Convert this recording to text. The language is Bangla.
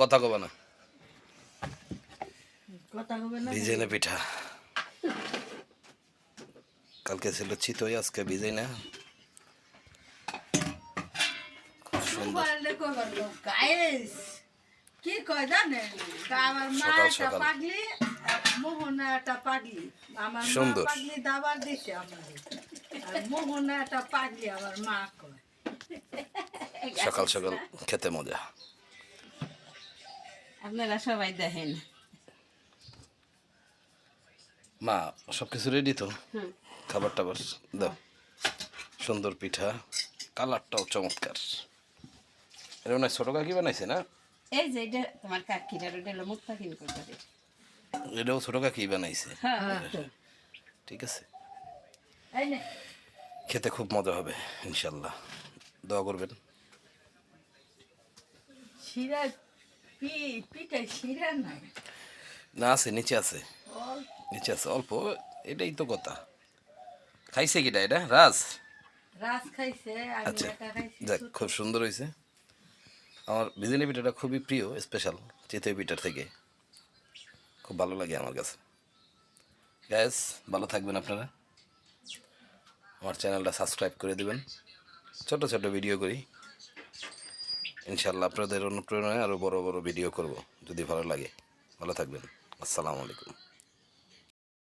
কথা কবে না কথা হবে না ভিজে পিঠা কালকে ছিল চিতই আজকে ভিজে না খুব সুন্দর গাইস কি কয় জানেন আমার মা সকাল একটা সকাল পাগলি মোহনা একটা পাগলি আমার মা সুন্দর পাগলি দাবার দিছে আমাদের আর মোহনা একটা পাগলি আমার মা কয় সকাল সকাল খেতে মজা আপনারা সবাই দেখেন মা সবকিছু রেডি তো খাবার টাবার দাও সুন্দর পিঠা কালারটাও চমৎকার এটা মনে হয় ছোট কাকি বানাইছে না এই যে এটা তোমার কাকিরা ওটা হলো মুক্তা কিন করতে এটাও ছোট কাকি বানাইছে হ্যাঁ ঠিক আছে এই নে খেতে খুব মজা হবে ইনশাল্লাহ দোয়া করবেন শিরা পিঠা শিরা নাই না আছে নিচে আছে নিচে আছে অল্প এটাই তো কথা খাইছে কিটা এটা রাজ রাস খাইছে আমি আচ্ছা এটা খাইছি যাক খুব সুন্দর হয়েছে আমার বিরিয়ানি পিঠাটা খুবই প্রিয় স্পেশাল চিতই পিঠার থেকে খুব ভালো লাগে আমার কাছে গ্যাস ভালো থাকবেন আপনারা আমার চ্যানেলটা সাবস্ক্রাইব করে দেবেন ছোট ছোট ভিডিও করি ইনশাল্লাহ আপনাদের অনুপ্রেরণায় আরও বড় বড় ভিডিও করব যদি ভালো লাগে ভালো থাকবেন আসসালামু আলাইকুম